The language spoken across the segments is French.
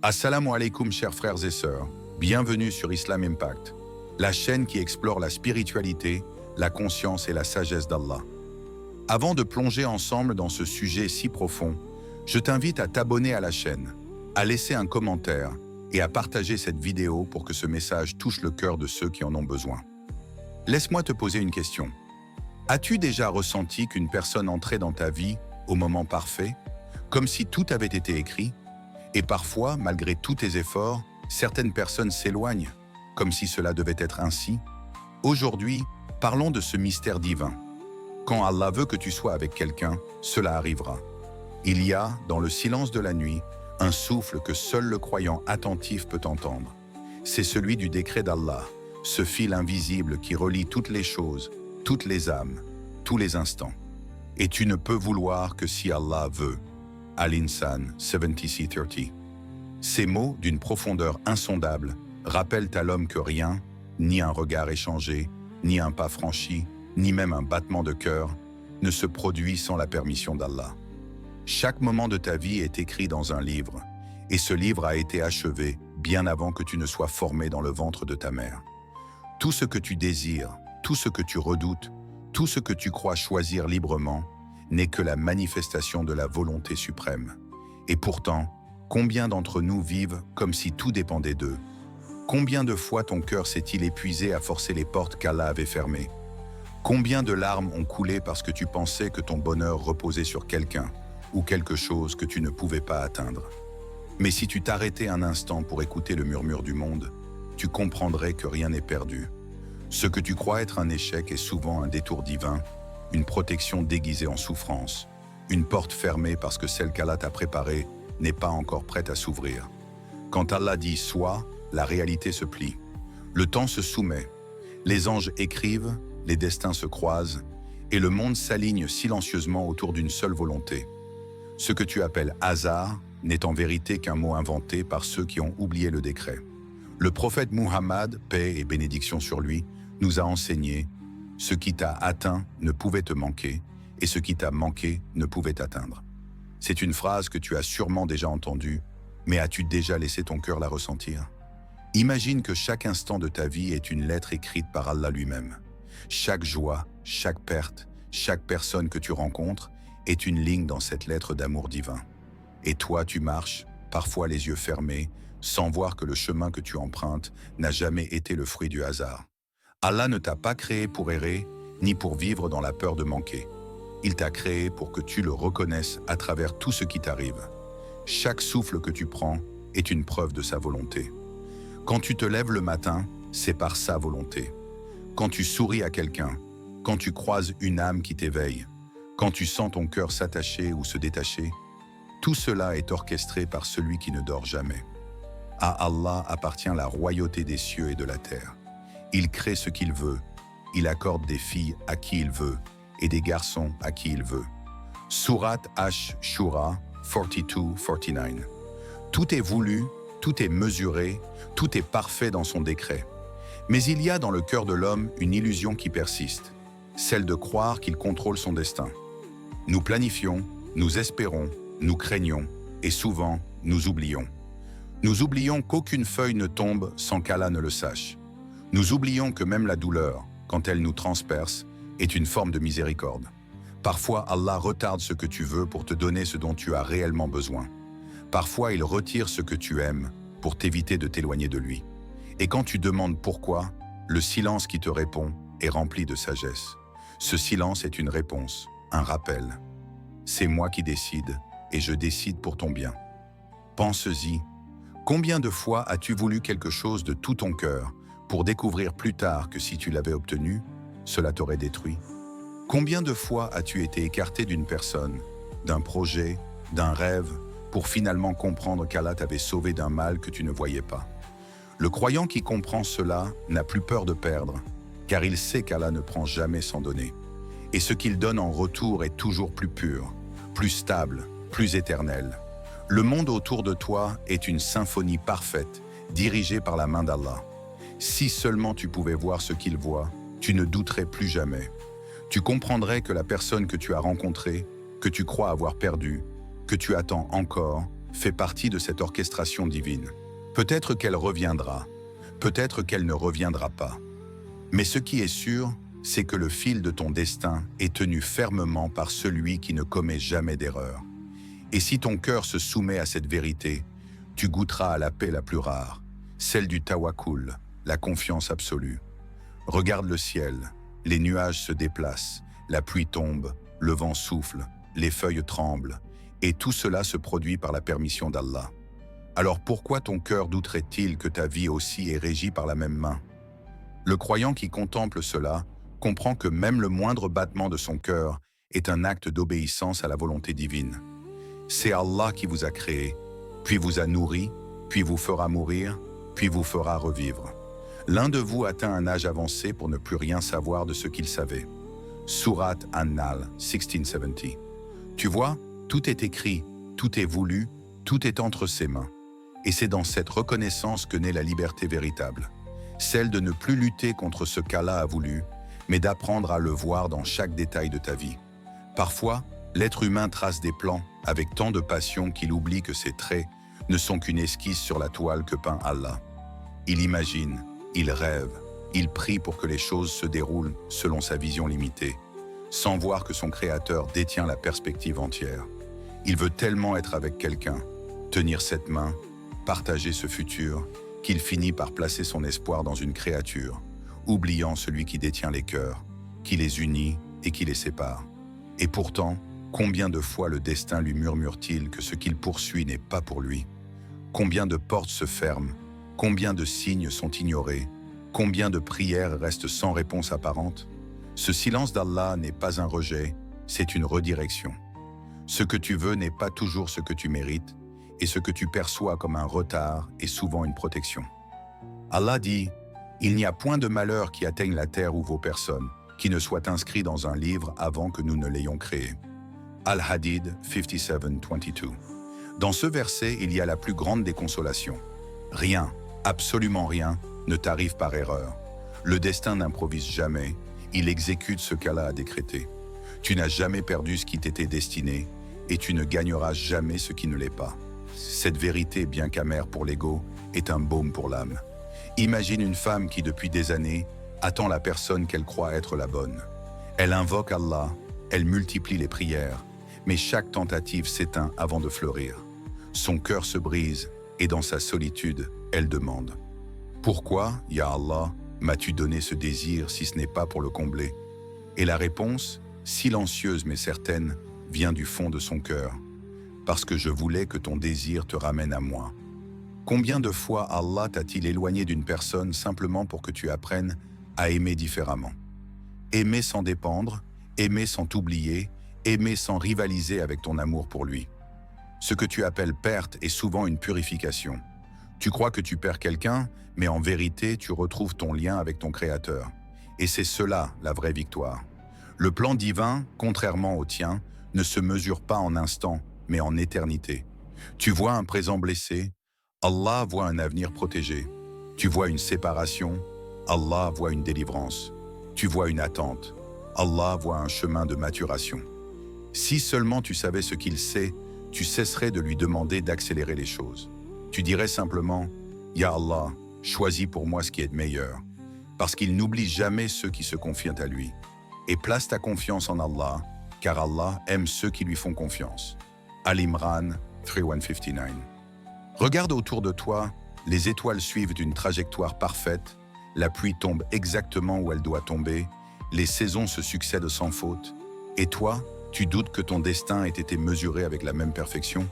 Assalamu alaikum chers frères et sœurs, bienvenue sur Islam Impact, la chaîne qui explore la spiritualité, la conscience et la sagesse d'Allah. Avant de plonger ensemble dans ce sujet si profond, je t'invite à t'abonner à la chaîne, à laisser un commentaire et à partager cette vidéo pour que ce message touche le cœur de ceux qui en ont besoin. Laisse-moi te poser une question. As-tu déjà ressenti qu'une personne entrait dans ta vie au moment parfait, comme si tout avait été écrit? Et parfois, malgré tous tes efforts, certaines personnes s'éloignent, comme si cela devait être ainsi. Aujourd'hui, parlons de ce mystère divin. Quand Allah veut que tu sois avec quelqu'un, cela arrivera. Il y a, dans le silence de la nuit, un souffle que seul le croyant attentif peut entendre. C'est celui du décret d'Allah, ce fil invisible qui relie toutes les choses, toutes les âmes, tous les instants. Et tu ne peux vouloir que si Allah veut. Al-Insan 76:30. Ces mots, d'une profondeur insondable, rappellent à l'homme que rien, ni un regard échangé, ni un pas franchi, ni même un battement de cœur, ne se produit sans la permission d'Allah. Chaque moment de ta vie est écrit dans un livre, et ce livre a été achevé bien avant que tu ne sois formé dans le ventre de ta mère. Tout ce que tu désires, tout ce que tu redoutes, tout ce que tu crois choisir librement, n'est que la manifestation de la volonté suprême. Et pourtant, combien d'entre nous vivent comme si tout dépendait d'eux? Combien de fois ton cœur s'est-il épuisé à forcer les portes qu'Allah avait fermées? Combien de larmes ont coulé parce que tu pensais que ton bonheur reposait sur quelqu'un ou quelque chose que tu ne pouvais pas atteindre? Mais si tu t'arrêtais un instant pour écouter le murmure du monde, tu comprendrais que rien n'est perdu. Ce que tu crois être un échec est souvent un détour divin, une protection déguisée en souffrance, une porte fermée parce que celle qu'Allah t'a préparée n'est pas encore prête à s'ouvrir. Quand Allah dit « soit », la réalité se plie. Le temps se soumet, les anges écrivent, les destins se croisent, et le monde s'aligne silencieusement autour d'une seule volonté. Ce que tu appelles hasard n'est en vérité qu'un mot inventé par ceux qui ont oublié le décret. Le prophète Muhammad, paix et bénédiction sur lui, nous a enseigné « Ce qui t'a atteint ne pouvait te manquer, et ce qui t'a manqué ne pouvait t'atteindre ». C'est une phrase que tu as sûrement déjà entendue, mais as-tu déjà laissé ton cœur la ressentir? Imagine que chaque instant de ta vie est une lettre écrite par Allah lui-même. Chaque joie, chaque perte, chaque personne que tu rencontres est une ligne dans cette lettre d'amour divin. Et toi, tu marches, parfois les yeux fermés, sans voir que le chemin que tu empruntes n'a jamais été le fruit du hasard. Allah ne t'a pas créé pour errer, ni pour vivre dans la peur de manquer. Il t'a créé pour que tu le reconnaisses à travers tout ce qui t'arrive. Chaque souffle que tu prends est une preuve de sa volonté. Quand tu te lèves le matin, c'est par sa volonté. Quand tu souris à quelqu'un, quand tu croises une âme qui t'éveille, quand tu sens ton cœur s'attacher ou se détacher, tout cela est orchestré par celui qui ne dort jamais. À Allah appartient la royauté des cieux et de la terre. Il crée ce qu'il veut, il accorde des filles à qui il veut et des garçons à qui il veut. Surat Ash-Shura 42-49. Tout est voulu, tout est mesuré, tout est parfait dans son décret. Mais il y a dans le cœur de l'homme une illusion qui persiste, celle de croire qu'il contrôle son destin. Nous planifions, nous espérons, nous craignons et souvent nous oublions. Nous oublions qu'aucune feuille ne tombe sans qu'Allah ne le sache. Nous oublions que même la douleur, quand elle nous transperce, est une forme de miséricorde. Parfois, Allah retarde ce que tu veux pour te donner ce dont tu as réellement besoin. Parfois, il retire ce que tu aimes pour t'éviter de t'éloigner de lui. Et quand tu demandes pourquoi, le silence qui te répond est rempli de sagesse. Ce silence est une réponse, un rappel. C'est moi qui décide, et je décide pour ton bien. Pense-y. Combien de fois as-tu voulu quelque chose de tout ton cœur pour découvrir plus tard que si tu l'avais obtenu, cela t'aurait détruit? Combien de fois as-tu été écarté d'une personne, d'un projet, d'un rêve, pour finalement comprendre qu'Allah t'avait sauvé d'un mal que tu ne voyais pas? Le croyant qui comprend cela n'a plus peur de perdre, car il sait qu'Allah ne prend jamais sans donner. Et ce qu'il donne en retour est toujours plus pur, plus stable, plus éternel. Le monde autour de toi est une symphonie parfaite, dirigée par la main d'Allah. Si seulement tu pouvais voir ce qu'il voit, tu ne douterais plus jamais. Tu comprendrais que la personne que tu as rencontrée, que tu crois avoir perdue, que tu attends encore, fait partie de cette orchestration divine. Peut-être qu'elle reviendra, peut-être qu'elle ne reviendra pas. Mais ce qui est sûr, c'est que le fil de ton destin est tenu fermement par celui qui ne commet jamais d'erreur. Et si ton cœur se soumet à cette vérité, tu goûteras à la paix la plus rare, celle du tawakkul, la confiance absolue. Regarde le ciel, les nuages se déplacent, la pluie tombe, le vent souffle, les feuilles tremblent, et tout cela se produit par la permission d'Allah. Alors pourquoi ton cœur douterait-il que ta vie aussi est régie par la même main? Le croyant qui contemple cela comprend que même le moindre battement de son cœur est un acte d'obéissance à la volonté divine. C'est Allah qui vous a créé, puis vous a nourri, puis vous fera mourir, puis vous fera revivre. L'un de vous atteint un âge avancé pour ne plus rien savoir de ce qu'il savait. Surat An-Nahl, 1670. Tu vois, tout est écrit, tout est voulu, tout est entre ses mains. Et c'est dans cette reconnaissance que naît la liberté véritable. Celle de ne plus lutter contre ce qu'Allah a voulu, mais d'apprendre à le voir dans chaque détail de ta vie. Parfois, l'être humain trace des plans avec tant de passion qu'il oublie que ses traits ne sont qu'une esquisse sur la toile que peint Allah. Il imagine, il rêve, il prie pour que les choses se déroulent selon sa vision limitée, sans voir que son Créateur détient la perspective entière. Il veut tellement être avec quelqu'un, tenir cette main, partager ce futur, qu'il finit par placer son espoir dans une créature, oubliant celui qui détient les cœurs, qui les unit et qui les sépare. Et pourtant, combien de fois le destin lui murmure-t-il que ce qu'il poursuit n'est pas pour lui? Combien de portes se ferment? Combien de signes sont ignorés? Combien de prières restent sans réponse apparente? Ce silence d'Allah n'est pas un rejet, c'est une redirection. Ce que tu veux n'est pas toujours ce que tu mérites, et ce que tu perçois comme un retard est souvent une protection. Allah dit « Il n'y a point de malheur qui atteigne la terre ou vos personnes, qui ne soit inscrit dans un livre avant que nous ne l'ayons créé. » Al-Hadid 57:22. Dans ce verset, il y a la plus grande des consolations. Rien, absolument rien, ne t'arrive par erreur. Le destin n'improvise jamais, il exécute ce qu'Allah a décrété. Tu n'as jamais perdu ce qui t'était destiné, et tu ne gagneras jamais ce qui ne l'est pas. Cette vérité, bien qu'amère pour l'ego, est un baume pour l'âme. Imagine une femme qui, depuis des années, attend la personne qu'elle croit être la bonne. Elle invoque Allah, elle multiplie les prières, mais chaque tentative s'éteint avant de fleurir. Son cœur se brise, et dans sa solitude, elle demande « Pourquoi, Ya Allah, m'as-tu donné ce désir si ce n'est pas pour le combler ?» Et la réponse, silencieuse mais certaine, vient du fond de son cœur. « Parce que je voulais que ton désir te ramène à moi. » Combien de fois Allah t'a-t-il éloigné d'une personne simplement pour que tu apprennes à aimer différemment? Aimer sans dépendre, aimer sans t'oublier, aimer sans rivaliser avec ton amour pour lui. Ce que tu appelles perte est souvent une purification. Tu crois que tu perds quelqu'un, mais en vérité, tu retrouves ton lien avec ton Créateur. Et c'est cela, la vraie victoire. Le plan divin, contrairement au tien, ne se mesure pas en instants, mais en éternité. Tu vois un présent blessé, Allah voit un avenir protégé. Tu vois une séparation, Allah voit une délivrance. Tu vois une attente, Allah voit un chemin de maturation. Si seulement tu savais ce qu'il sait, tu cesserais de lui demander d'accélérer les choses. Tu dirais simplement « Ya Allah, choisis pour moi ce qui est de meilleur », parce qu'il n'oublie jamais ceux qui se confient à lui. Et place ta confiance en Allah, car Allah aime ceux qui lui font confiance. Al-Imran 3159. Regarde autour de toi, les étoiles suivent d'une trajectoire parfaite, la pluie tombe exactement où elle doit tomber, les saisons se succèdent sans faute, et toi, tu doutes que ton destin ait été mesuré avec la même perfection?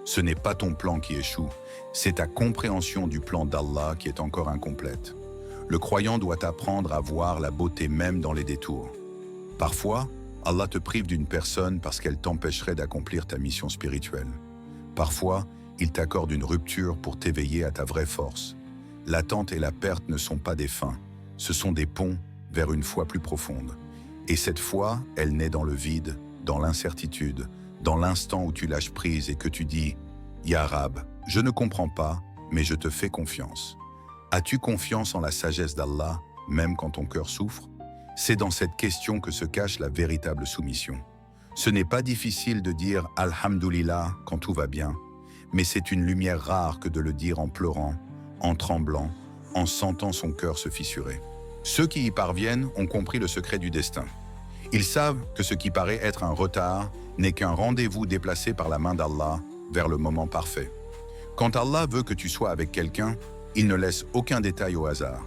Ce n'est pas ton plan qui échoue, c'est ta compréhension du plan d'Allah qui est encore incomplète. Le croyant doit apprendre à voir la beauté même dans les détours. Parfois, Allah te prive d'une personne parce qu'elle t'empêcherait d'accomplir ta mission spirituelle. Parfois, il t'accorde une rupture pour t'éveiller à ta vraie force. L'attente et la perte ne sont pas des fins, ce sont des ponts vers une foi plus profonde. Et cette foi, elle naît dans le vide, dans l'incertitude, dans l'instant où tu lâches prise et que tu dis « Ya Rab, je ne comprends pas, mais je te fais confiance. » As-tu confiance en la sagesse d'Allah, même quand ton cœur souffre? C'est dans cette question que se cache la véritable soumission. Ce n'est pas difficile de dire « Alhamdulillah » quand tout va bien, Mais c'est une lumière rare que de le dire en pleurant, en tremblant, en sentant son cœur se fissurer. Ceux qui y parviennent ont compris le secret du destin. Ils savent que ce qui paraît être un retard n'est qu'un rendez-vous déplacé par la main d'Allah vers le moment parfait. Quand Allah veut que tu sois avec quelqu'un, il ne laisse aucun détail au hasard.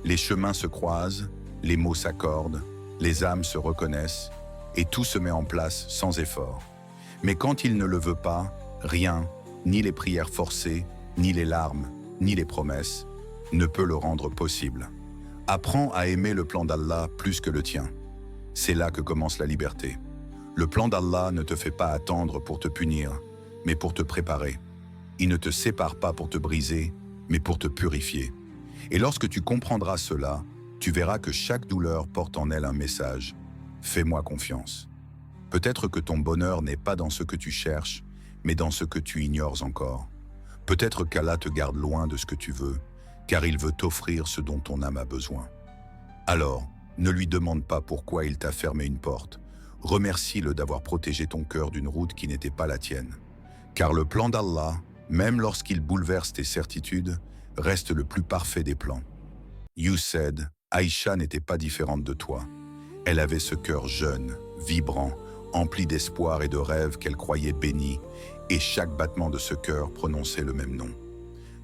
Les chemins se croisent, les mots s'accordent, les âmes se reconnaissent, et tout se met en place sans effort. Mais quand il ne le veut pas, rien, ni les prières forcées, ni les larmes, ni les promesses, ne peut le rendre possible. Apprends à aimer le plan d'Allah plus que le tien. C'est là que commence la liberté. Le plan d'Allah ne te fait pas attendre pour te punir, mais pour te préparer. Il ne te sépare pas pour te briser, mais pour te purifier. Et lorsque tu comprendras cela, tu verras que chaque douleur porte en elle un message. Fais-moi confiance. Peut-être que ton bonheur n'est pas dans ce que tu cherches, mais dans ce que tu ignores encore. Peut-être qu'Allah te garde loin de ce que tu veux, car il veut t'offrir ce dont ton âme a besoin. Alors, ne lui demande pas pourquoi il t'a fermé une porte. Remercie-le d'avoir protégé ton cœur d'une route qui n'était pas la tienne. Car le plan d'Allah, même lorsqu'il bouleverse tes certitudes, reste le plus parfait des plans. You said, Aïcha n'était pas différente de toi. Elle avait ce cœur jeune, vibrant, empli d'espoir et de rêves qu'elle croyait béni, et chaque battement de ce cœur prononçait le même nom.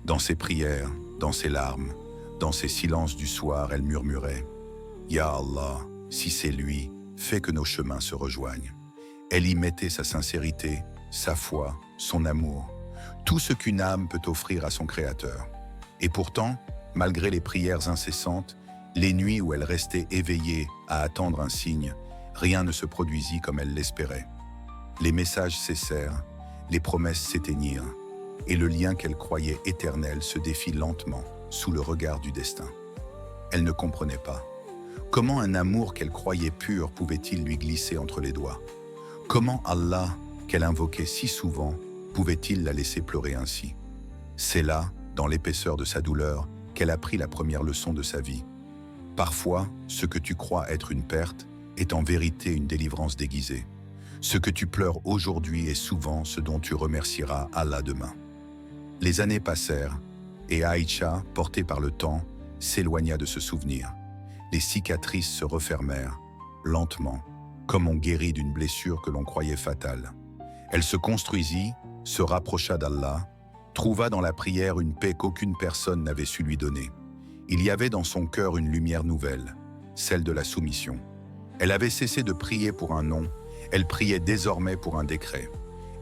Dans ses prières, dans ses larmes, dans ses silences du soir, elle murmurait « Ya Allah, si c'est lui, fais que nos chemins se rejoignent. » Elle y mettait sa sincérité, sa foi, son amour, tout ce qu'une âme peut offrir à son Créateur. Et pourtant, malgré les prières incessantes, les nuits où elle restait éveillée à attendre un signe, rien ne se produisit comme elle l'espérait. Les messages cessèrent, les promesses s'éteignirent, et le lien qu'elle croyait éternel se défit lentement sous le regard du destin. Elle ne comprenait pas. Comment un amour qu'elle croyait pur pouvait-il lui glisser entre les doigts? Comment Allah, qu'elle invoquait si souvent, pouvait-il la laisser pleurer ainsi? C'est là, dans l'épaisseur de sa douleur, qu'elle apprit la première leçon de sa vie. Parfois, ce que tu crois être une perte est en vérité une délivrance déguisée. Ce que tu pleures aujourd'hui est souvent ce dont tu remercieras Allah demain. Les années passèrent, et Aïcha, portée par le temps, s'éloigna de ce souvenir. Les cicatrices se refermèrent, lentement, comme on guérit d'une blessure que l'on croyait fatale. Elle se construisit, se rapprocha d'Allah, trouva dans la prière une paix qu'aucune personne n'avait su lui donner. Il y avait dans son cœur une lumière nouvelle, celle de la soumission. Elle avait cessé de prier pour un nom, elle priait désormais pour un décret.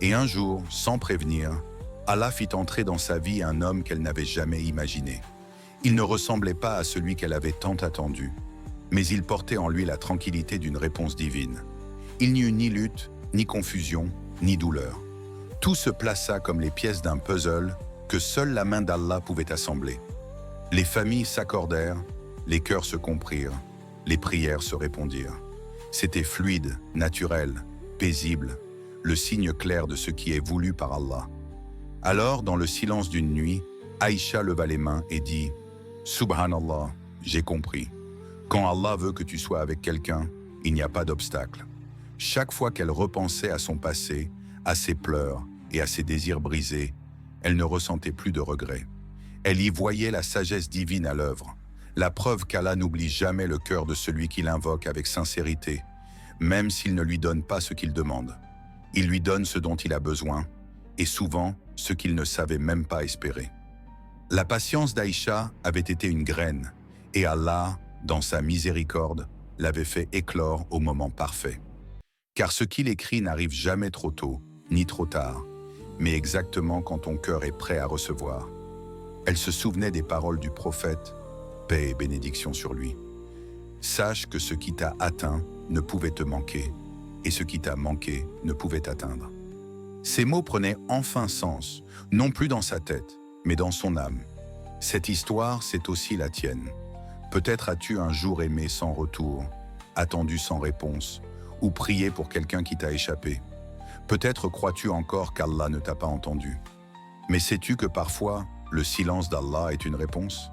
Et un jour, sans prévenir, Allah fit entrer dans sa vie un homme qu'elle n'avait jamais imaginé. Il ne ressemblait pas à celui qu'elle avait tant attendu, mais il portait en lui la tranquillité d'une réponse divine. Il n'y eut ni lutte, ni confusion, ni douleur. Tout se plaça comme les pièces d'un puzzle que seule la main d'Allah pouvait assembler. Les familles s'accordèrent, les cœurs se comprirent, les prières se répondirent. C'était fluide, naturel, paisible, le signe clair de ce qui est voulu par Allah. Alors, dans le silence d'une nuit, Aïcha leva les mains et dit « Subhanallah, j'ai compris. Quand Allah veut que tu sois avec quelqu'un, il n'y a pas d'obstacle. » Chaque fois qu'elle repensait à son passé, à ses pleurs et à ses désirs brisés, elle ne ressentait plus de regrets. Elle y voyait la sagesse divine à l'œuvre, la preuve qu'Allah n'oublie jamais le cœur de celui qui l'invoque avec sincérité, même s'il ne lui donne pas ce qu'il demande. Il lui donne ce dont il a besoin, et souvent ce qu'il ne savait même pas espérer. La patience d'Aïcha avait été une graine, et Allah, dans sa miséricorde, l'avait fait éclore au moment parfait. Car ce qu'il écrit n'arrive jamais trop tôt, ni trop tard, mais exactement quand ton cœur est prêt à recevoir. Elle se souvenait des paroles du prophète, paix et bénédiction sur lui. Sache que ce qui t'a atteint ne pouvait te manquer, et ce qui t'a manqué ne pouvait t'atteindre. Ces mots prenaient enfin sens, non plus dans sa tête, mais dans son âme. Cette histoire, c'est aussi la tienne. Peut-être as-tu un jour aimé sans retour, attendu sans réponse, ou prié pour quelqu'un qui t'a échappé. Peut-être crois-tu encore qu'Allah ne t'a pas entendu. Mais sais-tu que parfois, le silence d'Allah est une réponse?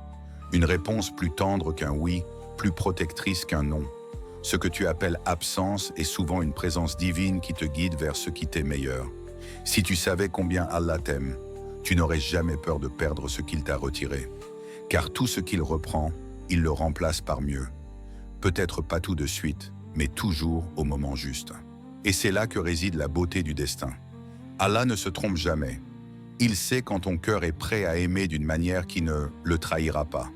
Une réponse plus tendre qu'un oui, plus protectrice qu'un non. Ce que tu appelles absence est souvent une présence divine qui te guide vers ce qui t'est meilleur. Si tu savais combien Allah t'aime, tu n'aurais jamais peur de perdre ce qu'il t'a retiré. Car tout ce qu'il reprend, il le remplace par mieux. Peut-être pas tout de suite, mais toujours au moment juste. Et c'est là que réside la beauté du destin. Allah ne se trompe jamais. Il sait quand ton cœur est prêt à aimer d'une manière qui ne le trahira pas.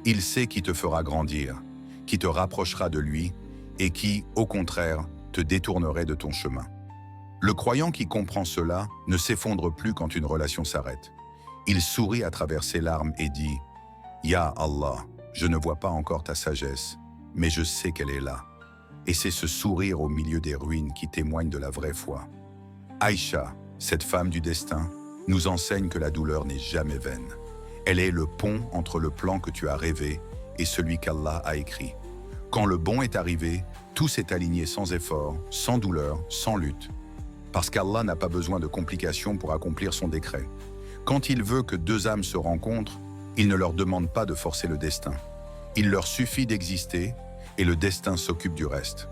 Il sait qui te fera grandir, qui te rapprochera de lui et qui, au contraire, te détournerait de ton chemin. Le croyant qui comprend cela ne s'effondre plus quand une relation s'arrête. Il sourit à travers ses larmes et dit « Ya Allah, je ne vois pas encore ta sagesse, mais je sais qu'elle est là. » Et c'est ce sourire au milieu des ruines qui témoigne de la vraie foi. Aïcha, cette femme du destin, nous enseigne que la douleur n'est jamais vaine. Elle est le pont entre le plan que tu as rêvé et celui qu'Allah a écrit. Quand le bon est arrivé, tout s'est aligné sans effort, sans douleur, sans lutte. Parce qu'Allah n'a pas besoin de complications pour accomplir son décret. Quand il veut que deux âmes se rencontrent, il ne leur demande pas de forcer le destin. Il leur suffit d'exister et le destin s'occupe du reste.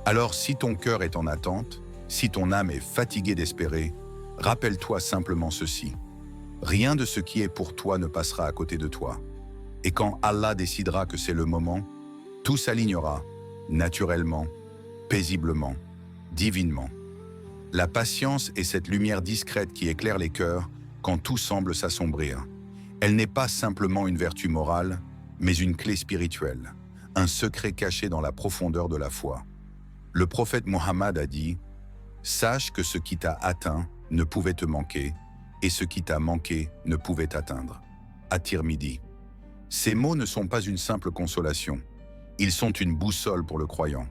Alors si ton cœur est en attente, si ton âme est fatiguée d'espérer, rappelle-toi simplement ceci. Rien de ce qui est pour toi ne passera à côté de toi. Et quand Allah décidera que c'est le moment, tout s'alignera, naturellement, paisiblement, divinement. La patience est cette lumière discrète qui éclaire les cœurs quand tout semble s'assombrir. Elle n'est pas simplement une vertu morale, mais une clé spirituelle, un secret caché dans la profondeur de la foi. Le prophète Mohammed a dit « Sache que ce qui t'a atteint ne pouvait te manquer, et ce qui t'a manqué ne pouvait t'atteindre. » At-Tirmidhi. Ces mots ne sont pas une simple consolation, ils sont une boussole pour le croyant.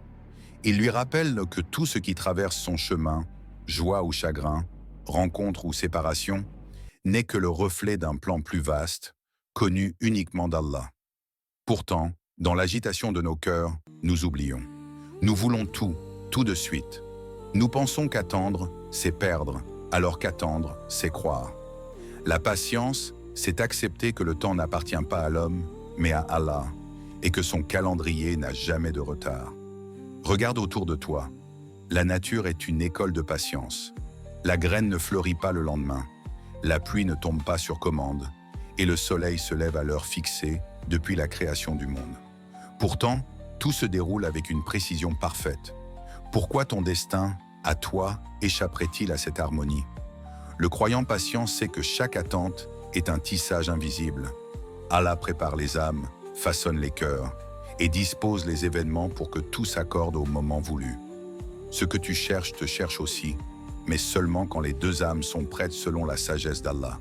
Ils lui rappellent que tout ce qui traverse son chemin, joie ou chagrin, rencontre ou séparation, n'est que le reflet d'un plan plus vaste, connu uniquement d'Allah. Pourtant, dans l'agitation de nos cœurs, nous oublions. Nous voulons tout, tout de suite. Nous pensons qu'attendre, c'est perdre, alors qu'attendre, c'est croire. La patience, c'est accepter que le temps n'appartient pas à l'homme, mais à Allah, et que son calendrier n'a jamais de retard. Regarde autour de toi. La nature est une école de patience. La graine ne fleurit pas le lendemain. La pluie ne tombe pas sur commande. Et le soleil se lève à l'heure fixée depuis la création du monde. Pourtant, tout se déroule avec une précision parfaite. Pourquoi ton destin, à toi, échapperait-il à cette harmonie? Le croyant patient sait que chaque attente est un tissage invisible. Allah prépare les âmes, façonne les cœurs et dispose les événements pour que tout s'accorde au moment voulu. Ce que tu cherches te cherche aussi, mais seulement quand les deux âmes sont prêtes selon la sagesse d'Allah.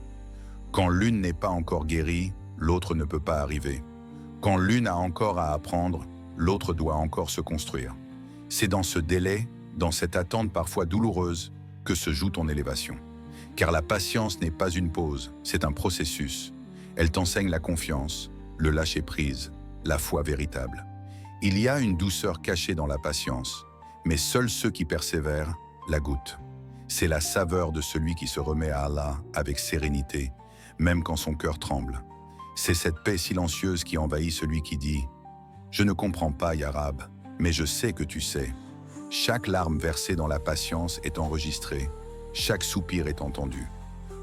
Quand l'une n'est pas encore guérie, l'autre ne peut pas arriver. Quand l'une a encore à apprendre, l'autre doit encore se construire. C'est dans ce délai, dans cette attente parfois douloureuse, que se joue ton élévation. Car la patience n'est pas une pause, c'est un processus. Elle t'enseigne la confiance, le lâcher-prise, la foi véritable. Il y a une douceur cachée dans la patience, mais seuls ceux qui persévèrent la goûtent. C'est la saveur de celui qui se remet à Allah avec sérénité, même quand son cœur tremble. C'est cette paix silencieuse qui envahit celui qui dit « Je ne comprends pas, Ya Rab, mais je sais que tu sais. » Chaque larme versée dans la patience est enregistrée, chaque soupir est entendu.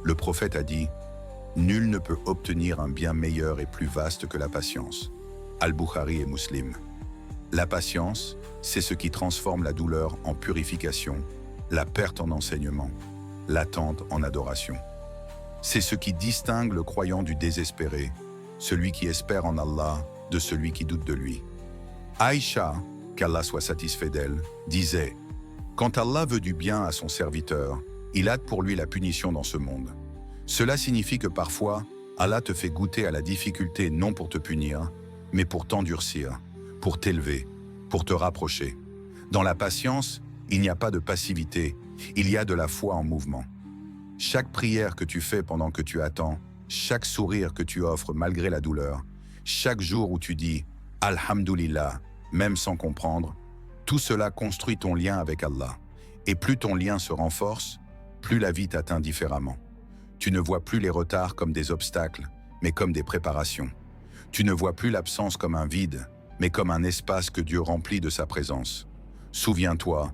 Le prophète a dit « Nul ne peut obtenir un bien meilleur et plus vaste que la patience. » Al-Bukhari et Muslim. La patience, c'est ce qui transforme la douleur en purification, la perte en enseignement, l'attente en adoration. C'est ce qui distingue le croyant du désespéré, celui qui espère en Allah de celui qui doute de lui. Aïcha, qu'Allah soit satisfait d'elle, disait « Quand Allah veut du bien à son serviteur, il hâte pour lui la punition dans ce monde. Cela signifie que parfois, Allah te fait goûter à la difficulté non pour te punir, mais pour t'endurcir, pour t'élever, pour te rapprocher. Dans la patience, il n'y a pas de passivité, il y a de la foi en mouvement. Chaque prière que tu fais pendant que tu attends, chaque sourire que tu offres malgré la douleur, chaque jour où tu dis « Alhamdulillah », même sans comprendre, tout cela construit ton lien avec Allah. Et plus ton lien se renforce, plus la vie t'atteint différemment. Tu ne vois plus les retards comme des obstacles, mais comme des préparations. Tu ne vois plus l'absence comme un vide, mais comme un espace que Dieu remplit de sa présence. Souviens-toi,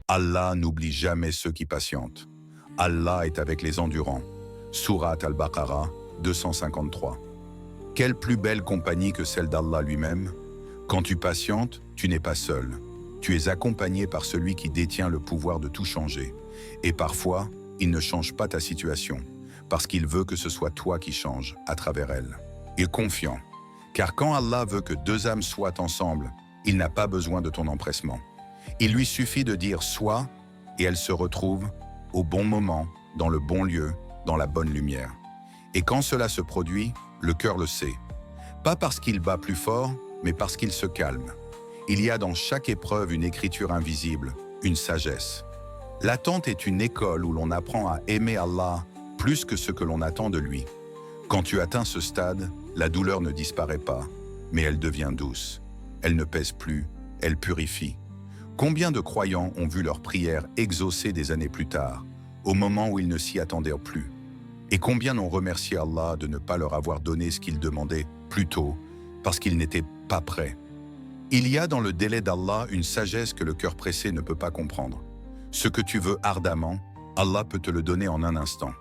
Allah n'oublie jamais ceux qui patientent. Allah est avec les endurants. Sourate Al-Baqarah 253. Quelle plus belle compagnie que celle d'Allah lui-même? Quand tu patientes, tu n'es pas seul. Tu es accompagné par celui qui détient le pouvoir de tout changer. Et parfois, il ne change pas ta situation, parce qu'il veut que ce soit toi qui changes à travers elle. Il est confiant, car quand Allah veut que deux âmes soient ensemble, il n'a pas besoin de ton empressement. Il lui suffit de dire « sois » et elles se retrouvent au bon moment, dans le bon lieu, dans la bonne lumière. Et quand cela se produit, le cœur le sait. Pas parce qu'il bat plus fort, mais parce qu'il se calme. Il y a dans chaque épreuve une écriture invisible, une sagesse. L'attente est une école où l'on apprend à aimer Allah plus que ce que l'on attend de lui. Quand tu atteins ce stade, la douleur ne disparaît pas, mais elle devient douce. Elle ne pèse plus, elle purifie. Combien de croyants ont vu leurs prières exaucées des années plus tard, au moment où ils ne s'y attendaient plus? Et combien n'ont remercié Allah de ne pas leur avoir donné ce qu'ils demandaient plus tôt, parce qu'ils n'étaient pas prêts? Il y a dans le délai d'Allah une sagesse que le cœur pressé ne peut pas comprendre. Ce que tu veux ardemment, Allah peut te le donner en un instant.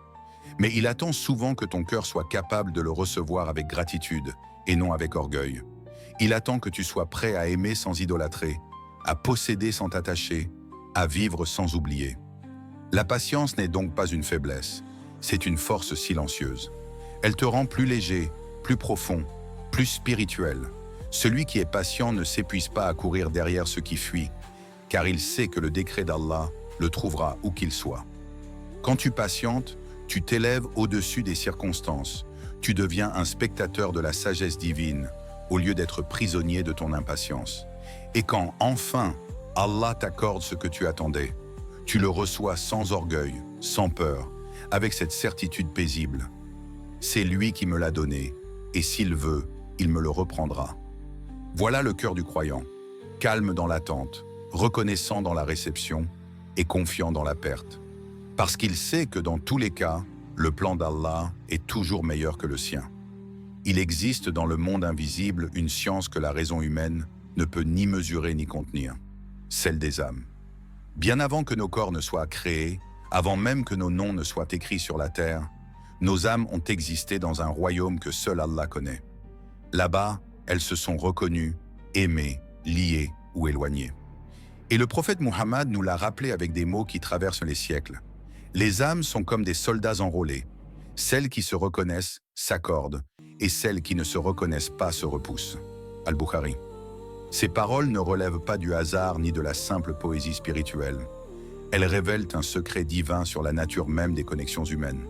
Mais il attend souvent que ton cœur soit capable de le recevoir avec gratitude et non avec orgueil. Il attend que tu sois prêt à aimer sans idolâtrer, à posséder sans t'attacher, à vivre sans oublier. La patience n'est donc pas une faiblesse, c'est une force silencieuse. Elle te rend plus léger, plus profond, plus spirituel. Celui qui est patient ne s'épuise pas à courir derrière ce qui fuit, car il sait que le décret d'Allah le trouvera où qu'il soit. Quand tu patientes, tu t'élèves au-dessus des circonstances. Tu deviens un spectateur de la sagesse divine, au lieu d'être prisonnier de ton impatience. Et quand, enfin, Allah t'accorde ce que tu attendais, tu le reçois sans orgueil, sans peur, avec cette certitude paisible. C'est lui qui me l'a donné, et s'il veut, il me le reprendra. Voilà le cœur du croyant, calme dans l'attente, reconnaissant dans la réception et confiant dans la perte. Parce qu'il sait que dans tous les cas, le plan d'Allah est toujours meilleur que le sien. Il existe dans le monde invisible une science que la raison humaine ne peut ni mesurer ni contenir, celle des âmes. Bien avant que nos corps ne soient créés, avant même que nos noms ne soient écrits sur la terre, nos âmes ont existé dans un royaume que seul Allah connaît. Là-bas, elles se sont reconnues, aimées, liées ou éloignées. Et le prophète Muhammad nous l'a rappelé avec des mots qui traversent les siècles. Les âmes sont comme des soldats enrôlés. Celles qui se reconnaissent s'accordent et celles qui ne se reconnaissent pas se repoussent. Al-Bukhari. Ces paroles ne relèvent pas du hasard ni de la simple poésie spirituelle. Elles révèlent un secret divin sur la nature même des connexions humaines.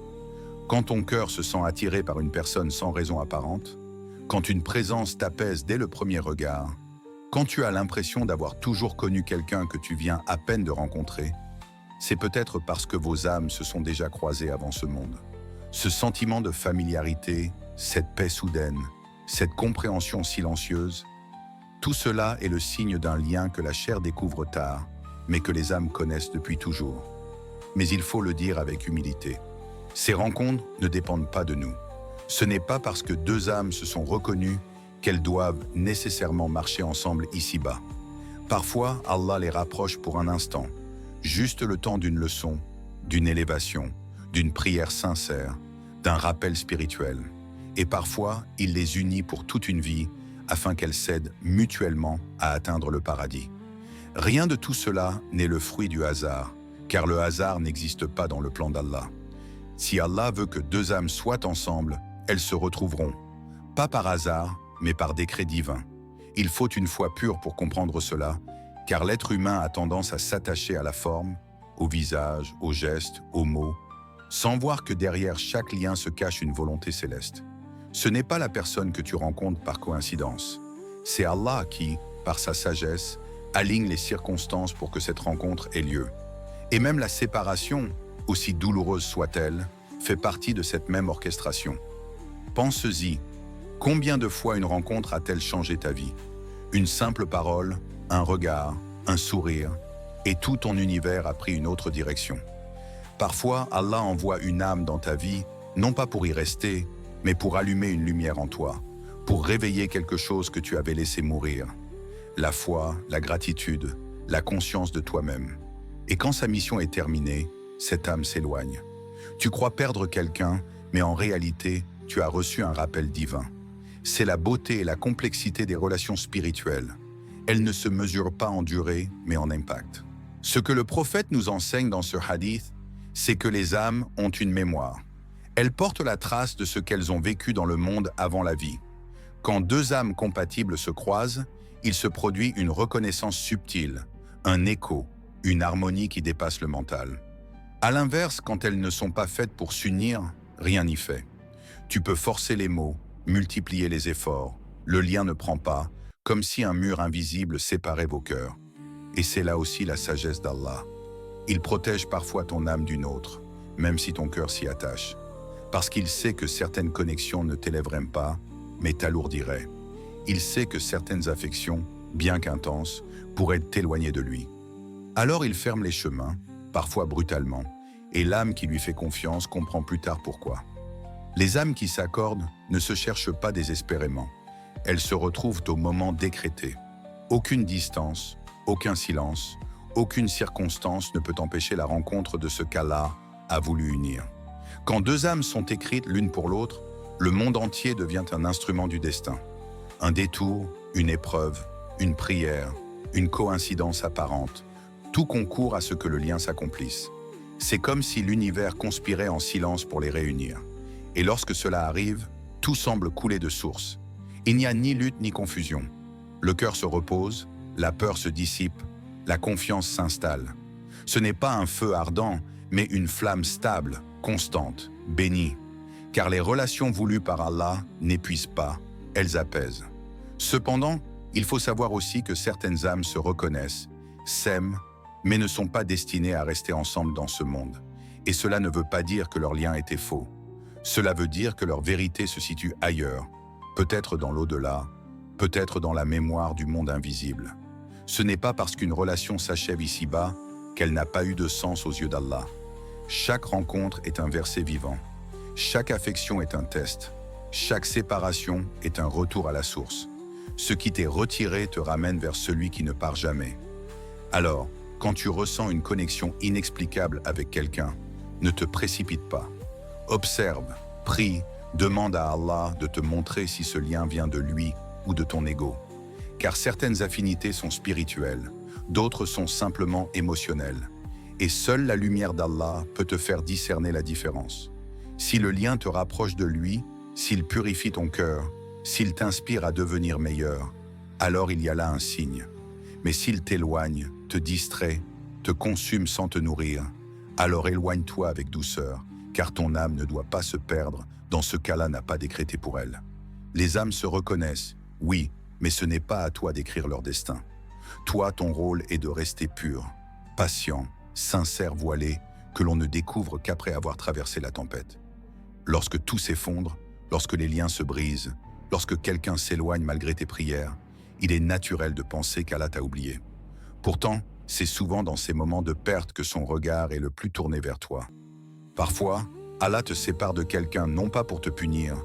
Quand ton cœur se sent attiré par une personne sans raison apparente, quand une présence t'apaise dès le premier regard, quand tu as l'impression d'avoir toujours connu quelqu'un que tu viens à peine de rencontrer, c'est peut-être parce que vos âmes se sont déjà croisées avant ce monde. Ce sentiment de familiarité, cette paix soudaine, cette compréhension silencieuse, tout cela est le signe d'un lien que la chair découvre tard, mais que les âmes connaissent depuis toujours. Mais il faut le dire avec humilité. Ces rencontres ne dépendent pas de nous. Ce n'est pas parce que deux âmes se sont reconnues qu'elles doivent nécessairement marcher ensemble ici-bas. Parfois, Allah les rapproche pour un instant, juste le temps d'une leçon, d'une élévation, d'une prière sincère, d'un rappel spirituel. Et parfois, il les unit pour toute une vie afin qu'elles s'aident mutuellement à atteindre le paradis. Rien de tout cela n'est le fruit du hasard, car le hasard n'existe pas dans le plan d'Allah. Si Allah veut que deux âmes soient ensemble, elles se retrouveront, pas par hasard, mais par décret divin. Il faut une foi pure pour comprendre cela, car l'être humain a tendance à s'attacher à la forme, au visage, aux gestes, aux mots, sans voir que derrière chaque lien se cache une volonté céleste. Ce n'est pas la personne que tu rencontres par coïncidence. C'est Allah qui, par sa sagesse, aligne les circonstances pour que cette rencontre ait lieu. Et même la séparation, aussi douloureuse soit-elle, fait partie de cette même orchestration. Pense-y, combien de fois une rencontre a-t-elle changé ta vie? Une simple parole, un regard, un sourire, et tout ton univers a pris une autre direction. Parfois, Allah envoie une âme dans ta vie, non pas pour y rester, mais pour allumer une lumière en toi, pour réveiller quelque chose que tu avais laissé mourir. La foi, la gratitude, la conscience de toi-même. Et quand sa mission est terminée, cette âme s'éloigne. Tu crois perdre quelqu'un, mais en réalité, tu as reçu un rappel divin. C'est la beauté et la complexité des relations spirituelles. Elles ne se mesurent pas en durée, mais en impact. Ce que le prophète nous enseigne dans ce hadith, c'est que les âmes ont une mémoire. Elles portent la trace de ce qu'elles ont vécu dans le monde avant la vie. Quand deux âmes compatibles se croisent, il se produit une reconnaissance subtile, un écho, une harmonie qui dépasse le mental. À l'inverse, quand elles ne sont pas faites pour s'unir, rien n'y fait. Tu peux forcer les mots, multiplier les efforts, le lien ne prend pas, comme si un mur invisible séparait vos cœurs. Et c'est là aussi la sagesse d'Allah. Il protège parfois ton âme d'une autre, même si ton cœur s'y attache. Parce qu'il sait que certaines connexions ne t'élèveraient pas, mais t'alourdiraient. Il sait que certaines affections, bien qu'intenses, pourraient t'éloigner de lui. Alors il ferme les chemins, parfois brutalement, et l'âme qui lui fait confiance comprend plus tard pourquoi. Les âmes qui s'accordent ne se cherchent pas désespérément. Elles se retrouvent au moment décrété. Aucune distance, aucun silence, aucune circonstance ne peut empêcher la rencontre de ce qu'Allah a voulu unir. Quand deux âmes sont écrites l'une pour l'autre, le monde entier devient un instrument du destin. Un détour, une épreuve, une prière, une coïncidence apparente, tout concourt à ce que le lien s'accomplisse. C'est comme si l'univers conspirait en silence pour les réunir. Et lorsque cela arrive, tout semble couler de source. Il n'y a ni lutte ni confusion. Le cœur se repose, la peur se dissipe, la confiance s'installe. Ce n'est pas un feu ardent, mais une flamme stable, constante, bénie. Car les relations voulues par Allah n'épuisent pas, elles apaisent. Cependant, il faut savoir aussi que certaines âmes se reconnaissent, s'aiment, mais ne sont pas destinées à rester ensemble dans ce monde. Et cela ne veut pas dire que leur lien était faux. Cela veut dire que leur vérité se situe ailleurs, peut-être dans l'au-delà, peut-être dans la mémoire du monde invisible. Ce n'est pas parce qu'une relation s'achève ici-bas qu'elle n'a pas eu de sens aux yeux d'Allah. Chaque rencontre est un verset vivant. Chaque affection est un test. Chaque séparation est un retour à la source. Ce qui t'est retiré te ramène vers celui qui ne part jamais. Alors, quand tu ressens une connexion inexplicable avec quelqu'un, ne te précipite pas. Observe, prie, demande à Allah de te montrer si ce lien vient de lui ou de ton ego. Car certaines affinités sont spirituelles, d'autres sont simplement émotionnelles. Et seule la lumière d'Allah peut te faire discerner la différence. Si le lien te rapproche de lui, s'il purifie ton cœur, s'il t'inspire à devenir meilleur, alors il y a là un signe. Mais s'il t'éloigne, te distrait, te consume sans te nourrir, alors éloigne-toi avec douceur, car ton âme ne doit pas se perdre dans ce qu'Allah n'a pas décrété pour elle. Les âmes se reconnaissent, oui, mais ce n'est pas à toi d'écrire leur destin. Toi, ton rôle est de rester pur, patient, sincère, voilé, que l'on ne découvre qu'après avoir traversé la tempête. Lorsque tout s'effondre, lorsque les liens se brisent, lorsque quelqu'un s'éloigne malgré tes prières, il est naturel de penser qu'Allah t'a oublié. Pourtant, c'est souvent dans ces moments de perte que son regard est le plus tourné vers toi. Parfois, Allah te sépare de quelqu'un non pas pour te punir,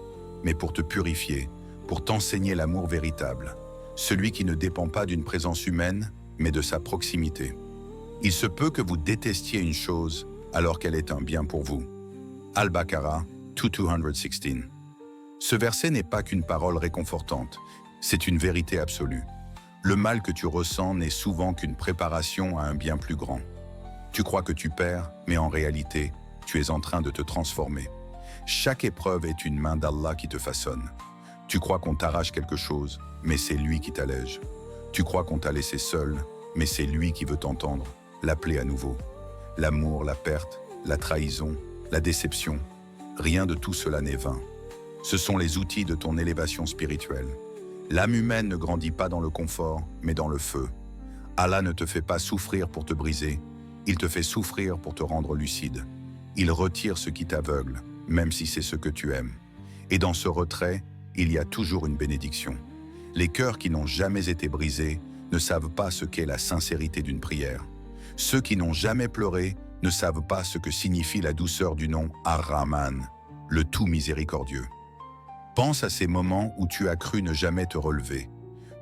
mais pour te purifier, pour t'enseigner l'amour véritable, celui qui ne dépend pas d'une présence humaine, mais de sa proximité. Il se peut que vous détestiez une chose alors qu'elle est un bien pour vous. Al-Baqarah 2:216. Ce verset n'est pas qu'une parole réconfortante, c'est une vérité absolue. Le mal que tu ressens n'est souvent qu'une préparation à un bien plus grand. Tu crois que tu perds, mais en réalité, tu es en train de te transformer. Chaque épreuve est une main d'Allah qui te façonne. Tu crois qu'on t'arrache quelque chose, mais c'est lui qui t'allège. Tu crois qu'on t'a laissé seul, mais c'est lui qui veut t'entendre, l'appeler à nouveau. L'amour, la perte, la trahison, la déception, rien de tout cela n'est vain. Ce sont les outils de ton élévation spirituelle. L'âme humaine ne grandit pas dans le confort, mais dans le feu. Allah ne te fait pas souffrir pour te briser, il te fait souffrir pour te rendre lucide. Il retire ce qui t'aveugle, même si c'est ce que tu aimes. Et dans ce retrait, il y a toujours une bénédiction. Les cœurs qui n'ont jamais été brisés ne savent pas ce qu'est la sincérité d'une prière. Ceux qui n'ont jamais pleuré ne savent pas ce que signifie la douceur du nom Ar-Rahman, le tout miséricordieux. Pense à ces moments où tu as cru ne jamais te relever.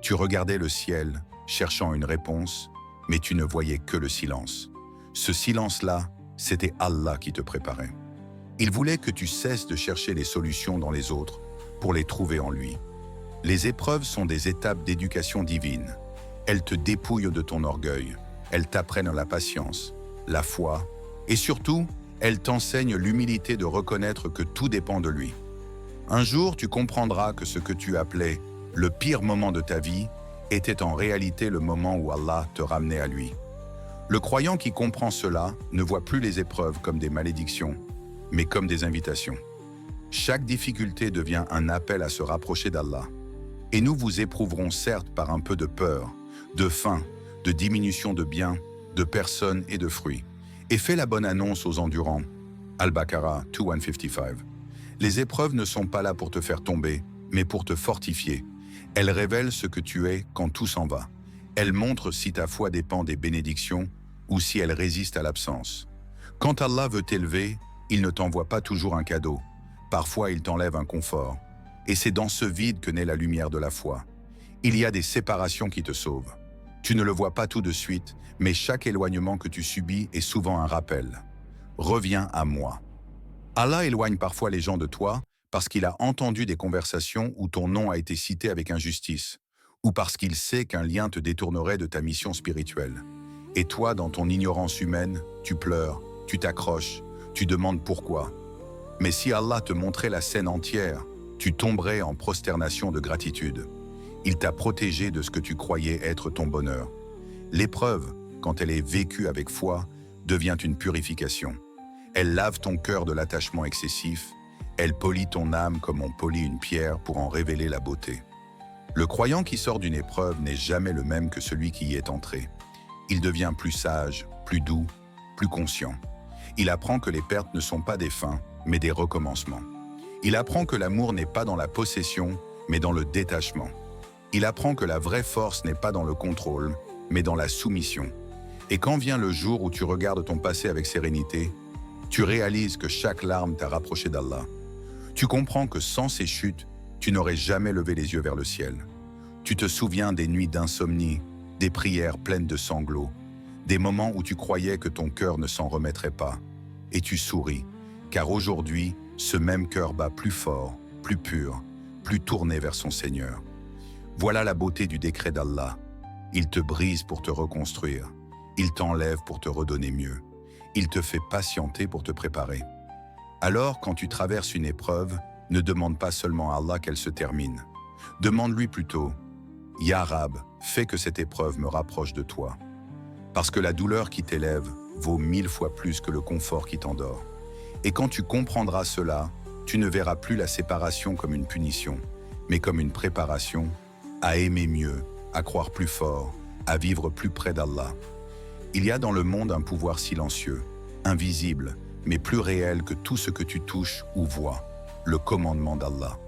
Tu regardais le ciel, cherchant une réponse, mais tu ne voyais que le silence. Ce silence-là, c'était Allah qui te préparait. Il voulait que tu cesses de chercher les solutions dans les autres pour les trouver en lui. Les épreuves sont des étapes d'éducation divine. Elles te dépouillent de ton orgueil, elles t'apprennent la patience, la foi, et surtout, elles t'enseignent l'humilité de reconnaître que tout dépend de lui. Un jour, tu comprendras que ce que tu appelais le pire moment de ta vie était en réalité le moment où Allah te ramenait à lui. Le croyant qui comprend cela ne voit plus les épreuves comme des malédictions, mais comme des invitations. Chaque difficulté devient un appel à se rapprocher d'Allah. Et nous vous éprouverons certes par un peu de peur, de faim, de diminution de biens, de personnes et de fruits. Et fais la bonne annonce aux endurants. Al-Baqarah 2155. Les épreuves ne sont pas là pour te faire tomber, mais pour te fortifier. Elles révèlent ce que tu es quand tout s'en va. Elles montrent si ta foi dépend des bénédictions ou si elle résiste à l'absence. Quand Allah veut t'élever, il ne t'envoie pas toujours un cadeau. Parfois, il t'enlève un confort. Et c'est dans ce vide que naît la lumière de la foi. Il y a des séparations qui te sauvent. Tu ne le vois pas tout de suite, mais chaque éloignement que tu subis est souvent un rappel. Reviens à moi. Allah éloigne parfois les gens de toi parce qu'il a entendu des conversations où ton nom a été cité avec injustice, ou parce qu'il sait qu'un lien te détournerait de ta mission spirituelle. Et toi, dans ton ignorance humaine, tu pleures, tu t'accroches, tu demandes pourquoi. Mais si Allah te montrait la scène entière, tu tomberais en prosternation de gratitude. Il t'a protégé de ce que tu croyais être ton bonheur. L'épreuve, quand elle est vécue avec foi, devient une purification. Elle lave ton cœur de l'attachement excessif, elle polit ton âme comme on polit une pierre pour en révéler la beauté. Le croyant qui sort d'une épreuve n'est jamais le même que celui qui y est entré. Il devient plus sage, plus doux, plus conscient. Il apprend que les pertes ne sont pas des fins, mais des recommencements. Il apprend que l'amour n'est pas dans la possession, mais dans le détachement. Il apprend que la vraie force n'est pas dans le contrôle, mais dans la soumission. Et quand vient le jour où tu regardes ton passé avec sérénité, tu réalises que chaque larme t'a rapproché d'Allah. Tu comprends que sans ces chutes, tu n'aurais jamais levé les yeux vers le ciel. Tu te souviens des nuits d'insomnie, des prières pleines de sanglots, des moments où tu croyais que ton cœur ne s'en remettrait pas. Et tu souris, car aujourd'hui, ce même cœur bat plus fort, plus pur, plus tourné vers son Seigneur. Voilà la beauté du décret d'Allah. Il te brise pour te reconstruire. Il t'enlève pour te redonner mieux. Il te fait patienter pour te préparer. Alors, quand tu traverses une épreuve, ne demande pas seulement à Allah qu'elle se termine. Demande-lui plutôt « Ya Rab, fais que cette épreuve me rapproche de toi. » Parce que la douleur qui t'élève vaut 1000 fois plus que le confort qui t'endort. Et quand tu comprendras cela, tu ne verras plus la séparation comme une punition, mais comme une préparation à aimer mieux, à croire plus fort, à vivre plus près d'Allah. Il y a dans le monde un pouvoir silencieux, invisible, mais plus réel que tout ce que tu touches ou vois, le commandement d'Allah.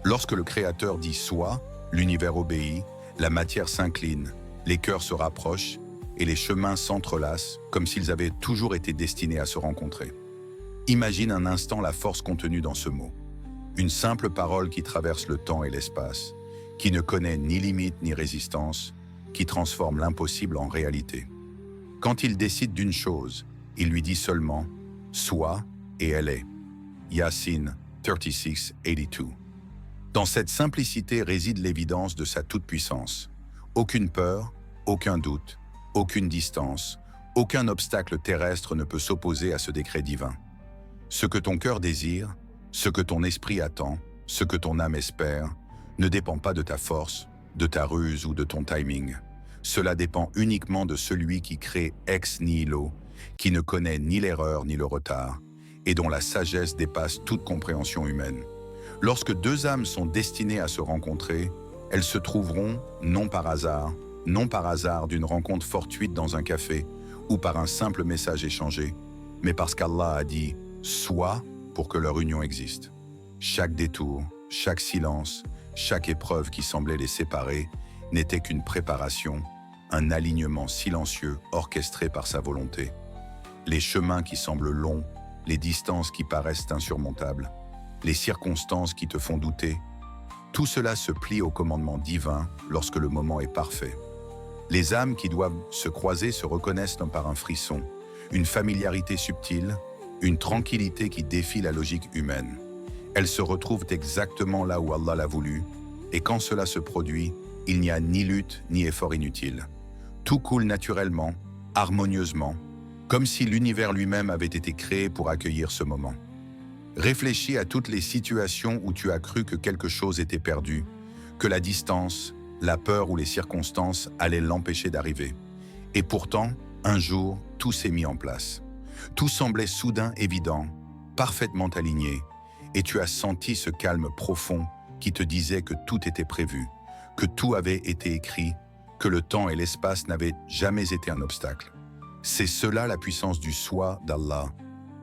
Lorsque le Créateur dit « Sois », l'univers obéit, la matière s'incline, les cœurs se rapprochent et les chemins s'entrelacent comme s'ils avaient toujours été destinés à se rencontrer. Imagine un instant la force contenue dans ce mot. Une simple parole qui traverse le temps et l'espace, qui ne connaît ni limite ni résistance, qui transforme l'impossible en réalité. Quand il décide d'une chose, il lui dit seulement « Sois » et elle est. Yasin 36:82. Dans cette simplicité réside l'évidence de sa toute-puissance. Aucune peur, aucun doute, aucune distance, aucun obstacle terrestre ne peut s'opposer à ce décret divin. Ce que ton cœur désire, ce que ton esprit attend, ce que ton âme espère, ne dépend pas de ta force, de ta ruse ou de ton timing. Cela dépend uniquement de celui qui crée ex nihilo, qui ne connaît ni l'erreur ni le retard, et dont la sagesse dépasse toute compréhension humaine. Lorsque deux âmes sont destinées à se rencontrer, elles se trouveront, non par hasard d'une rencontre fortuite dans un café ou par un simple message échangé, mais parce qu'Allah a dit « Sois » pour que leur union existe. Chaque détour, chaque silence, chaque épreuve qui semblait les séparer n'était qu'une préparation, un alignement silencieux orchestré par sa volonté. Les chemins qui semblent longs, les distances qui paraissent insurmontables, les circonstances qui te font douter, tout cela se plie au commandement divin lorsque le moment est parfait. Les âmes qui doivent se croiser se reconnaissent par un frisson, une familiarité subtile, une tranquillité qui défie la logique humaine. Elle se retrouve exactement là où Allah l'a voulu, et quand cela se produit, il n'y a ni lutte ni effort inutile. Tout coule naturellement, harmonieusement, comme si l'univers lui-même avait été créé pour accueillir ce moment. Réfléchis à toutes les situations où tu as cru que quelque chose était perdu, que la distance, la peur ou les circonstances allaient l'empêcher d'arriver. Et pourtant, un jour, tout s'est mis en place. Tout semblait soudain évident, parfaitement aligné, et tu as senti ce calme profond qui te disait que tout était prévu, que tout avait été écrit, que le temps et l'espace n'avaient jamais été un obstacle. C'est cela la puissance du soi d'Allah,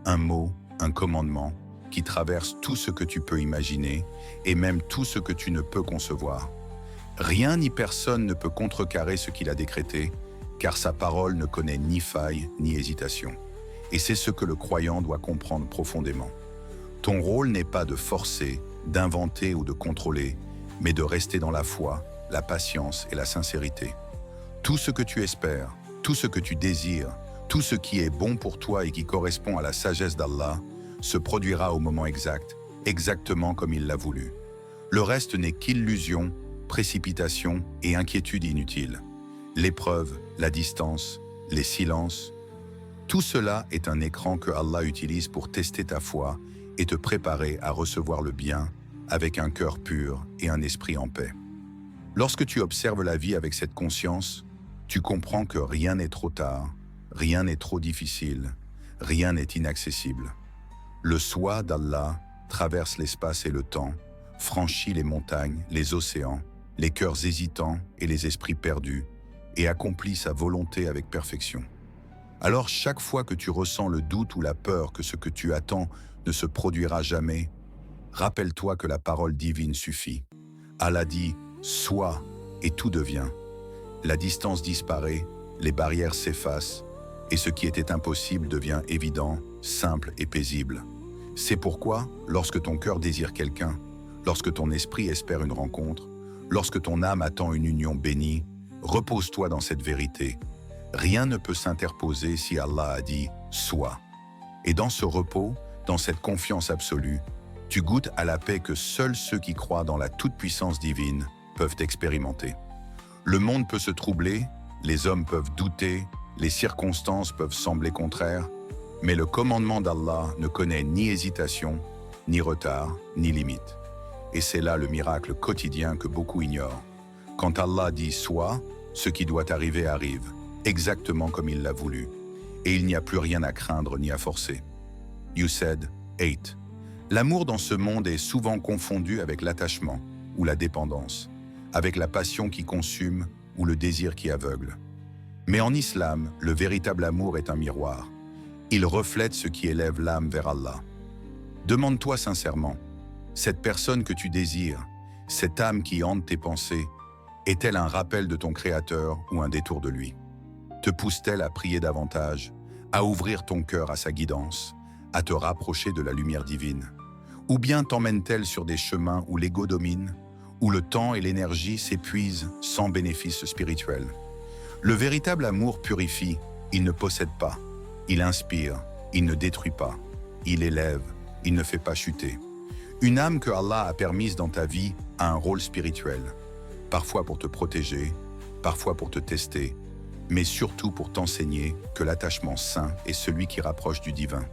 un mot, un commandement, qui traverse tout ce que tu peux imaginer et même tout ce que tu ne peux concevoir. Rien ni personne ne peut contrecarrer ce qu'il a décrété, car sa parole ne connaît ni faille ni hésitation. Et c'est ce que le croyant doit comprendre profondément. Ton rôle n'est pas de forcer, d'inventer ou de contrôler, mais de rester dans la foi, la patience et la sincérité. Tout ce que tu espères, tout ce que tu désires, tout ce qui est bon pour toi et qui correspond à la sagesse d'Allah, se produira au moment exact, exactement comme il l'a voulu. Le reste n'est qu'illusion, précipitation et inquiétude inutile. L'épreuve, la distance, les silences, tout cela est un écran que Allah utilise pour tester ta foi et te préparer à recevoir le bien avec un cœur pur et un esprit en paix. Lorsque tu observes la vie avec cette conscience, tu comprends que rien n'est trop tard, rien n'est trop difficile, rien n'est inaccessible. Le soi d'Allah traverse l'espace et le temps, franchit les montagnes, les océans, les cœurs hésitants et les esprits perdus, et accomplit sa volonté avec perfection. Alors chaque fois que tu ressens le doute ou la peur que ce que tu attends ne se produira jamais, rappelle-toi que la parole divine suffit. Allah dit « Sois » et tout devient. La distance disparaît, les barrières s'effacent, et ce qui était impossible devient évident, simple et paisible. C'est pourquoi, lorsque ton cœur désire quelqu'un, lorsque ton esprit espère une rencontre, lorsque ton âme attend une union bénie, repose-toi dans cette vérité. Rien ne peut s'interposer si Allah a dit « Sois ». Et dans ce repos, dans cette confiance absolue, tu goûtes à la paix que seuls ceux qui croient dans la toute-puissance divine peuvent expérimenter. Le monde peut se troubler, les hommes peuvent douter, les circonstances peuvent sembler contraires, mais le commandement d'Allah ne connaît ni hésitation, ni retard, ni limite. Et c'est là le miracle quotidien que beaucoup ignorent. Quand Allah dit « Sois », ce qui doit arriver arrive, exactement comme il l'a voulu, et il n'y a plus rien à craindre ni à forcer. You said 8. L'amour dans ce monde est souvent confondu avec l'attachement ou la dépendance, avec la passion qui consume ou le désir qui aveugle. Mais en islam, le véritable amour est un miroir. Il reflète ce qui élève l'âme vers Allah. Demande-toi sincèrement, cette personne que tu désires, cette âme qui hante tes pensées, est-elle un rappel de ton Créateur ou un détour de lui? Te pousse-t-elle à prier davantage, à ouvrir ton cœur à sa guidance, à te rapprocher de la lumière divine? Ou bien t'emmène-t-elle sur des chemins où l'ego domine, où le temps et l'énergie s'épuisent sans bénéfice spirituel? Le véritable amour purifie, il ne possède pas, il inspire, il ne détruit pas, il élève, il ne fait pas chuter. Une âme que Allah a permise dans ta vie a un rôle spirituel, parfois pour te protéger, parfois pour te tester, mais surtout pour t'enseigner que l'attachement saint est celui qui rapproche du divin.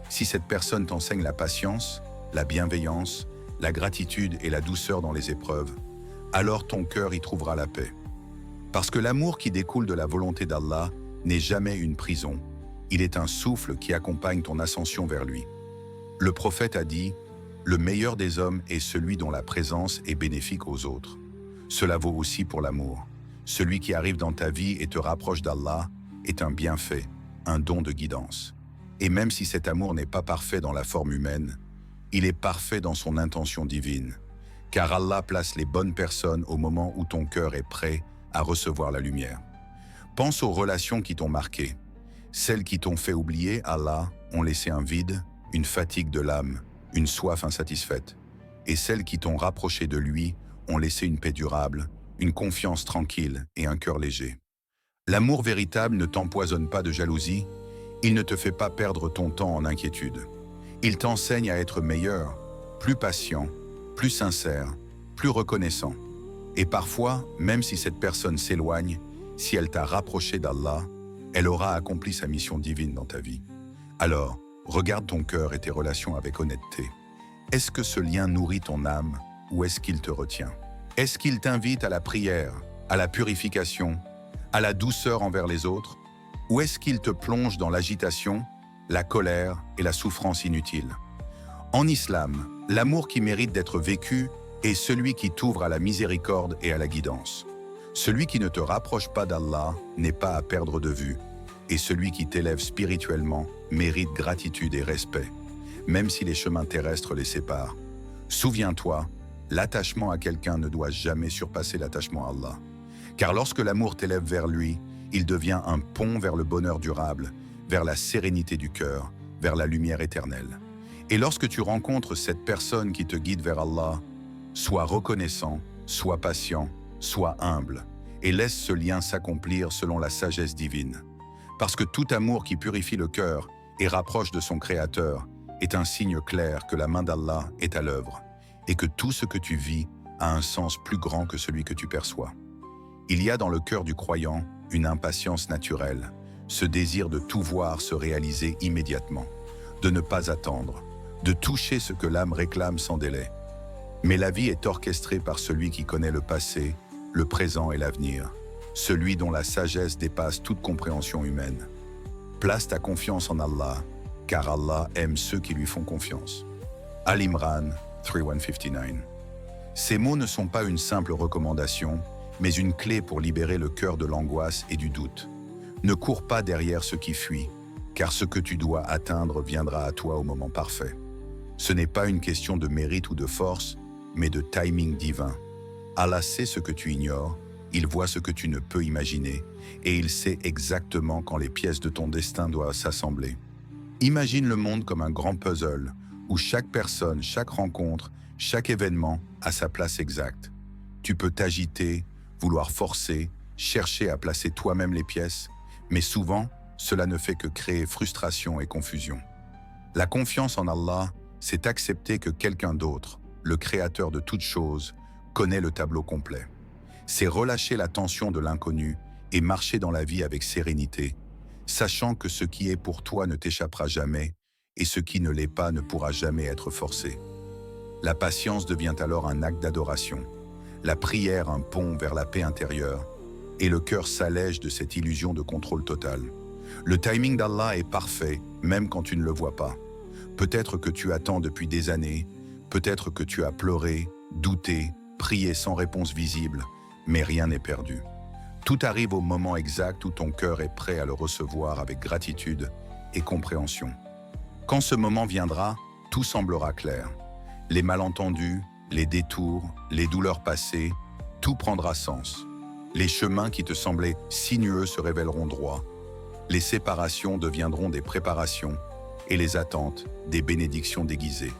Si cette personne t'enseigne la patience, la bienveillance, la gratitude et la douceur dans les épreuves, alors ton cœur y trouvera la paix. Parce que l'amour qui découle de la volonté d'Allah n'est jamais une prison, il est un souffle qui accompagne ton ascension vers lui. Le prophète a dit « Le meilleur des hommes est celui dont la présence est bénéfique aux autres ». Cela vaut aussi pour l'amour. Celui qui arrive dans ta vie et te rapproche d'Allah est un bienfait, un don de guidance. Et même si cet amour n'est pas parfait dans la forme humaine, il est parfait dans son intention divine, car Allah place les bonnes personnes au moment où ton cœur est prêt à recevoir la lumière. Pense aux relations qui t'ont marqué. Celles qui t'ont fait oublier Allah ont laissé un vide, une fatigue de l'âme, une soif insatisfaite. Et celles qui t'ont rapproché de lui ont laissé une paix durable, une confiance tranquille et un cœur léger. L'amour véritable ne t'empoisonne pas de jalousie, Il ne te fait pas perdre ton temps en inquiétude. Il t'enseigne à être meilleur, plus patient, plus sincère, plus reconnaissant. Et parfois, même si cette personne s'éloigne, si elle t'a rapproché d'Allah, elle aura accompli sa mission divine dans ta vie. Alors, regarde ton cœur et tes relations avec honnêteté. Est-ce que ce lien nourrit ton âme ou est-ce qu'il te retient? Est-ce qu'il t'invite à la prière, à la purification, à la douceur envers les autres? Ou est-ce qu'il te plonge dans l'agitation, la colère et la souffrance inutile? En islam, l'amour qui mérite d'être vécu est celui qui t'ouvre à la miséricorde et à la guidance. Celui qui ne te rapproche pas d'Allah n'est pas à perdre de vue, et celui qui t'élève spirituellement mérite gratitude et respect, même si les chemins terrestres les séparent. Souviens-toi, l'attachement à quelqu'un ne doit jamais surpasser l'attachement à Allah. Car lorsque l'amour t'élève vers lui, il devient un pont vers le bonheur durable, vers la sérénité du cœur, vers la lumière éternelle. Et lorsque tu rencontres cette personne qui te guide vers Allah, sois reconnaissant, sois patient, sois humble, et laisse ce lien s'accomplir selon la sagesse divine. Parce que tout amour qui purifie le cœur et rapproche de son Créateur est un signe clair que la main d'Allah est à l'œuvre, et que tout ce que tu vis a un sens plus grand que celui que tu perçois. Il y a dans le cœur du croyant une impatience naturelle, ce désir de tout voir se réaliser immédiatement, de ne pas attendre, de toucher ce que l'âme réclame sans délai. Mais la vie est orchestrée par celui qui connaît le passé, le présent et l'avenir, celui dont la sagesse dépasse toute compréhension humaine. Place ta confiance en Allah, car Allah aime ceux qui lui font confiance. Al-Imran 3159. Ces mots ne sont pas une simple recommandation, mais une clé pour libérer le cœur de l'angoisse et du doute. Ne cours pas derrière ce qui fuit, car ce que tu dois atteindre viendra à toi au moment parfait. Ce n'est pas une question de mérite ou de force, mais de timing divin. Allah sait ce que tu ignores, il voit ce que tu ne peux imaginer, et il sait exactement quand les pièces de ton destin doivent s'assembler. Imagine le monde comme un grand puzzle, où chaque personne, chaque rencontre, chaque événement a sa place exacte. Tu peux t'agiter, vouloir forcer, chercher à placer toi-même les pièces, mais souvent, cela ne fait que créer frustration et confusion. La confiance en Allah, c'est accepter que quelqu'un d'autre, le créateur de toutes choses, connaît le tableau complet. C'est relâcher la tension de l'inconnu et marcher dans la vie avec sérénité, sachant que ce qui est pour toi ne t'échappera jamais et ce qui ne l'est pas ne pourra jamais être forcé. La patience devient alors un acte d'adoration, la prière un pont vers la paix intérieure, et le cœur s'allège de cette illusion de contrôle total. Le timing d'Allah est parfait, même quand tu ne le vois pas. Peut-être que tu attends depuis des années, peut-être que tu as pleuré, douté, prié sans réponse visible, mais rien n'est perdu. Tout arrive au moment exact où ton cœur est prêt à le recevoir avec gratitude et compréhension. Quand ce moment viendra, tout semblera clair. Les malentendus, les détours, les douleurs passées, tout prendra sens. Les chemins qui te semblaient sinueux se révéleront droits. Les séparations deviendront des préparations et les attentes des bénédictions déguisées.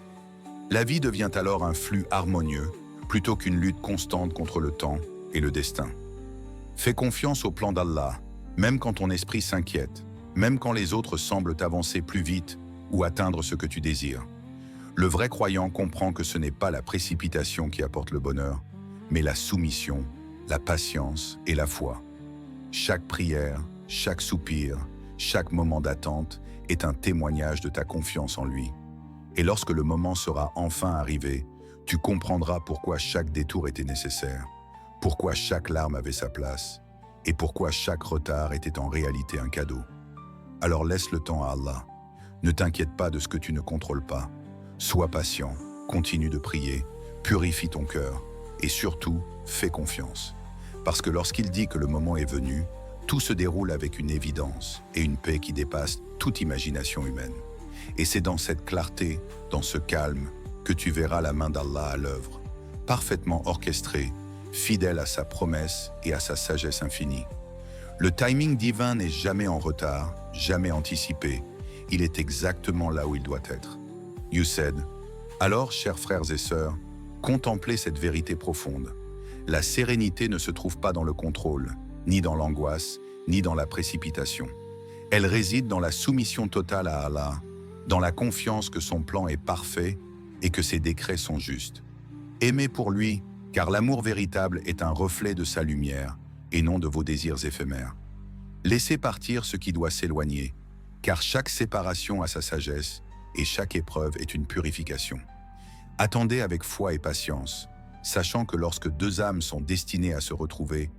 La vie devient alors un flux harmonieux plutôt qu'une lutte constante contre le temps et le destin. Fais confiance au plan d'Allah, même quand ton esprit s'inquiète, même quand les autres semblent avancer plus vite ou atteindre ce que tu désires. Le vrai croyant comprend que ce n'est pas la précipitation qui apporte le bonheur, mais la soumission, la patience et la foi. Chaque prière, chaque soupir, chaque moment d'attente est un témoignage de ta confiance en lui. Et lorsque le moment sera enfin arrivé, tu comprendras pourquoi chaque détour était nécessaire, pourquoi chaque larme avait sa place, et pourquoi chaque retard était en réalité un cadeau. Alors laisse le temps à Allah. Ne t'inquiète pas de ce que tu ne contrôles pas. Sois patient, continue de prier, purifie ton cœur, et surtout, fais confiance. Parce que lorsqu'il dit que le moment est venu, tout se déroule avec une évidence et une paix qui dépasse toute imagination humaine. Et c'est dans cette clarté, dans ce calme, que tu verras la main d'Allah à l'œuvre, parfaitement orchestrée, fidèle à sa promesse et à sa sagesse infinie. Le timing divin n'est jamais en retard, jamais anticipé. Il est exactement là où il doit être. You said. Alors, chers frères et sœurs, contemplez cette vérité profonde. La sérénité ne se trouve pas dans le contrôle, ni dans l'angoisse, ni dans la précipitation. Elle réside dans la soumission totale à Allah, dans la confiance que son plan est parfait et que ses décrets sont justes. Aimez pour lui, car l'amour véritable est un reflet de sa lumière et non de vos désirs éphémères. Laissez partir ce qui doit s'éloigner, car chaque séparation a sa sagesse et chaque épreuve est une purification. Attendez avec foi et patience, sachant que lorsque deux âmes sont destinées à se retrouver,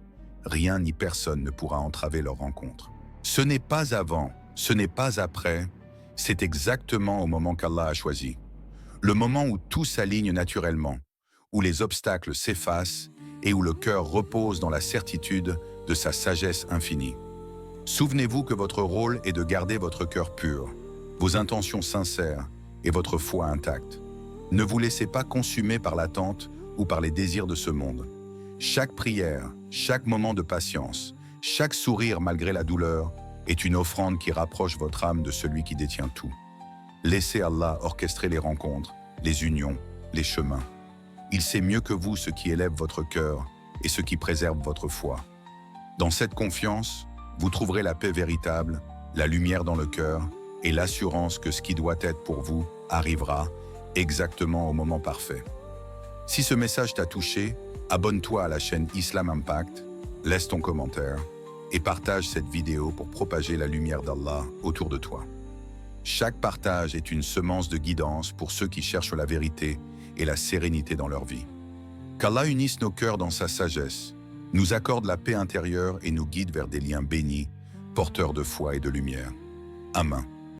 rien ni personne ne pourra entraver leur rencontre. Ce n'est pas avant, ce n'est pas après, c'est exactement au moment qu'Allah a choisi. Le moment où tout s'aligne naturellement, où les obstacles s'effacent et où le cœur repose dans la certitude de sa sagesse infinie. Souvenez-vous que votre rôle est de garder votre cœur pur, vos intentions sincères et votre foi intacte. Ne vous laissez pas consumer par l'attente ou par les désirs de ce monde. Chaque prière, chaque moment de patience, chaque sourire malgré la douleur est une offrande qui rapproche votre âme de celui qui détient tout. Laissez Allah orchestrer les rencontres, les unions, les chemins. Il sait mieux que vous ce qui élève votre cœur et ce qui préserve votre foi. Dans cette confiance, vous trouverez la paix véritable, la lumière dans le cœur et l'assurance que ce qui doit être pour vous arrivera exactement au moment parfait. Si ce message t'a touché, abonne-toi à la chaîne Islam Impact, laisse ton commentaire et partage cette vidéo pour propager la lumière d'Allah autour de toi. Chaque partage est une semence de guidance pour ceux qui cherchent la vérité et la sérénité dans leur vie. Qu'Allah unisse nos cœurs dans sa sagesse, nous accorde la paix intérieure et nous guide vers des liens bénis, porteurs de foi et de lumière. Amen.